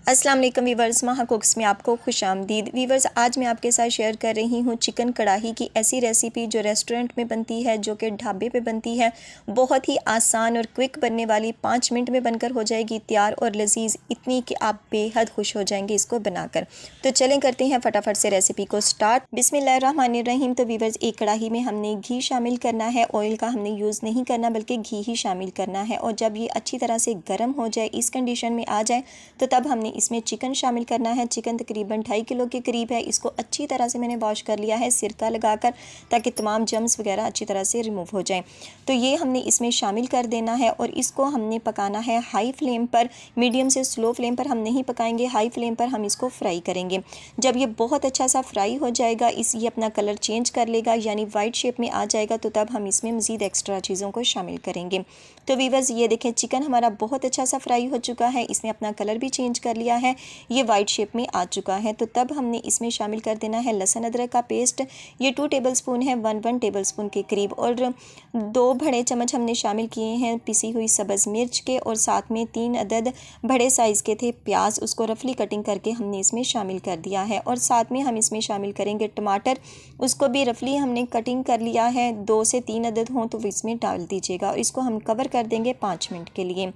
अस्सलाम वालेकुम वीवर्स, माहा कुक्स में आपको खुशामदीद। वीवर्स, आज मैं आपके साथ शेयर कर रही हूँ चिकन कढ़ाई की ऐसी रेसिपी जो रेस्टोरेंट में बनती है, जो कि ढाबे पे बनती है। बहुत ही आसान और क्विक बनने वाली, 5 मिनट में बनकर हो जाएगी तैयार और लजीज इतनी कि आप बेहद खुश हो जाएंगे इसको बनाकर। तो चलें करते हैं फटाफट से रेसिपी को स्टार्ट। बिस्मिल्लाहिर्रहमानिर्रहीम। तो वीवर्स, एक कढ़ाई में हमने घी शामिल करना है। ऑयल का हमने यूज़ नहीं करना बल्कि घी ही शामिल करना है। और जब ये अच्छी तरह से गर्म हो जाए, इस कंडीशन में आ जाए, तो तब हमने इसमें चिकन शामिल करना है। चिकन तकरीबन 2.5 किलो के करीब है। इसको अच्छी तरह से मैंने वॉश कर लिया है सिरका लगाकर, ताकि तमाम जम्स वगैरह अच्छी तरह से रिमूव हो जाएं। तो ये हमने इसमें शामिल कर देना है और इसको हमने पकाना है हाई फ्लेम पर। मीडियम से स्लो फ्लेम पर हम नहीं पकाएंगे, हाई फ्लेम पर हम इसको फ्राई करेंगे। जब ये बहुत अच्छा सा फ्राई हो जाएगा, ये अपना कलर चेंज कर लेगा, यानी वाइट शेप में आ जाएगा, तो तब हम इसमें मज़ीद एक्स्ट्रा चीज़ों को शामिल करेंगे। तो वीवर्स, ये देखें चिकन हमारा बहुत अच्छा सा फ्राई हो चुका है। इसने अपना कलर भी चेंज कर लिया है, ये वाइट शेप में आ चुका है। तो तब हमने इसमें शामिल कर देना है लहसुन अदरक का पेस्ट। ये 2 टेबलस्पून है, 1 टेबलस्पून के करीब। और 2 बड़े चम्मच हमने शामिल किए हैं पिसी हुई सब्ज़ मिर्च के। और साथ में 3 अदद बड़े साइज़ के थे प्याज, उसको रफली कटिंग करके हमने इसमें शामिल कर दिया है। और साथ में हम इसमें शामिल करेंगे टमाटर, उसको भी रफली हमने कटिंग कर लिया है। 2 से 3 अदद हों तो इसमें डाल दीजिएगा। और इसको हम कवर कर देंगे 5 मिनट के लिए।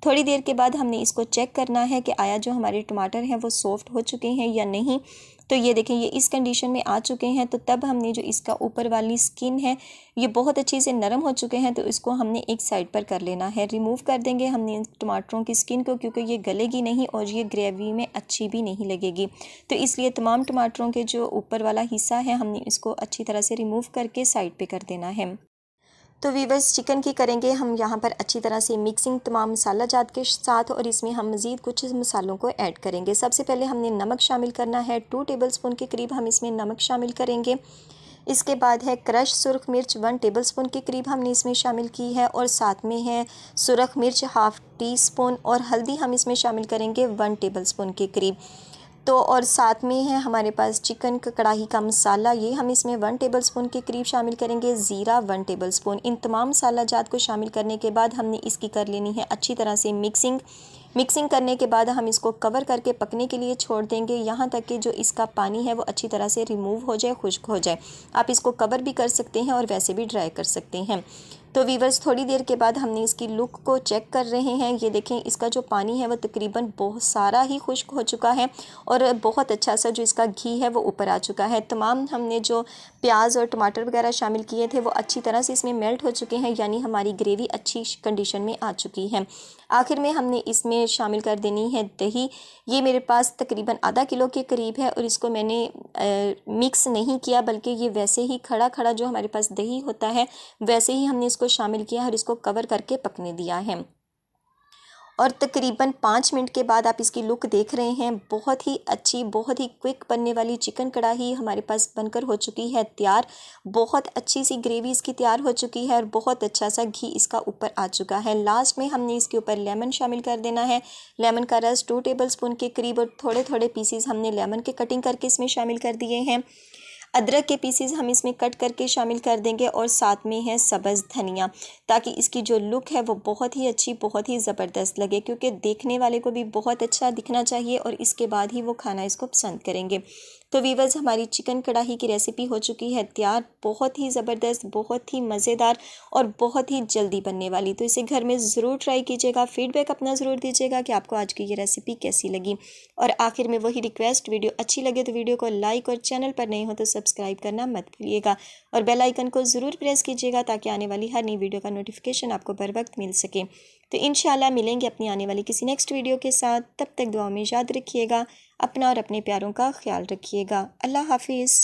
थोड़ी देर के बाद हमने इसको चेक करना है कि आया जो हमारे टमाटर हैं वो सॉफ्ट हो चुके हैं या नहीं। तो ये देखें, ये इस कंडीशन में आ चुके हैं। तो तब हमने जो इसका ऊपर वाली स्किन है, ये बहुत अच्छी से नरम हो चुके हैं। तो इसको हमने एक साइड पर कर लेना है, रिमूव कर देंगे हमने इन टमाटरों की स्किन को, क्योंकि ये गलेगी नहीं और ये ग्रेवी में अच्छी भी नहीं लगेगी। तो इसलिए तमाम टमाटरों के जो ऊपर वाला हिस्सा है, हमने इसको अच्छी तरह से रिमूव करके साइड पे कर देना है। तो वीवर्स, चिकन की करेंगे हम यहाँ पर अच्छी तरह से मिक्सिंग तमाम मसाला जात के साथ। और इसमें हम मज़ीद कुछ मसालों को ऐड करेंगे। सबसे पहले हमने नमक शामिल करना है, 2 टेबलस्पून के करीब हम इसमें नमक शामिल करेंगे। इसके बाद है क्रश सुरख मिर्च, 1 टेबलस्पून के करीब हमने इसमें शामिल की है। और साथ में है सुरख मिर्च ½ टीस्पून। और हल्दी हम इसमें शामिल करेंगे 1 टेबलस्पून के करीब। तो और साथ में है हमारे पास चिकन का कढ़ाई का मसाला, ये हम इसमें 1 टेबलस्पून के करीब शामिल करेंगे। ज़ीरा 1 टेबलस्पून। इन तमाम मसाला जात को शामिल करने के बाद हमने इसकी कर लेनी है अच्छी तरह से मिक्सिंग करने के बाद हम इसको कवर करके पकने के लिए छोड़ देंगे, यहाँ तक कि जो इसका पानी है वो अच्छी तरह से रिमूव हो जाए, खुश्क हो जाए। आप इसको कवर भी कर सकते हैं और वैसे भी ड्राई कर सकते हैं। तो वीवर्स, थोड़ी देर के बाद हमने इसकी लुक को चेक कर रहे हैं। ये देखें, इसका जो पानी है वो तकरीबन बहुत सारा ही खुश्क हो चुका है और बहुत अच्छा सा जो इसका घी है वो ऊपर आ चुका है। तमाम हमने जो प्याज और टमाटर वगैरह शामिल किए थे वो अच्छी तरह से इसमें मेल्ट हो चुके हैं, यानी हमारी ग्रेवी अच्छी कंडीशन में आ चुकी है। आखिर में हमने इसमें शामिल कर देनी है दही। ये मेरे पास तकरीबन ½ किलो के करीब है और इसको मैंने मिक्स नहीं किया, बल्कि ये वैसे ही खड़ा खड़ा जो हमारे पास दही होता है वैसे ही हमने इसको शामिल किया और इसको कवर करके पकने दिया है। और तकरीबन 5 मिनट के बाद आप इसकी लुक देख रहे हैं। बहुत ही अच्छी, बहुत ही क्विक बनने वाली चिकन कढ़ाई हमारे पास बनकर हो चुकी है तैयार। बहुत अच्छी सी ग्रेवी इसकी तैयार हो चुकी है और बहुत अच्छा सा घी इसका ऊपर आ चुका है। लास्ट में हमने इसके ऊपर लेमन शामिल कर देना है। लेमन का रस 2 टेबलस्पून के करीब और थोड़े थोड़े पीसीज हमने लेमन के कटिंग करके इसमें शामिल कर दिए हैं। अदरक के पीसेस हम इसमें कट करके शामिल कर देंगे और साथ में है सब्ज़ धनिया, ताकि इसकी जो लुक है वो बहुत ही अच्छी, बहुत ही ज़बरदस्त लगे, क्योंकि देखने वाले को भी बहुत अच्छा दिखना चाहिए और इसके बाद ही वो खाना इसको पसंद करेंगे। तो वीवर्स, हमारी चिकन कढ़ाई की रेसिपी हो चुकी है तैयार। बहुत ही ज़बरदस्त, बहुत ही मज़ेदार और बहुत ही जल्दी बनने वाली। तो इसे घर में ज़रूर ट्राई कीजिएगा। फ़ीडबैक अपना ज़रूर दीजिएगा कि आपको आज की ये रेसिपी कैसी लगी। और आखिर में वही रिक्वेस्ट, वीडियो अच्छी लगे तो वीडियो को लाइक और चैनल पर नए हो तो सब्सक्राइब करना मत भूलिएगा। और बेल आइकन को ज़रूर प्रेस कीजिएगा ताकि आने वाली हर नई वीडियो का नोटिफिकेशन आपको बर वक्त मिल सके। तो इंशाल्लाह मिलेंगे अपनी आने वाली किसी नेक्स्ट वीडियो के साथ। तब तक दुआ में याद रखिएगा, अपना और अपने प्यारों का ख्याल रखिएगा। अल्लाह हाफिज़।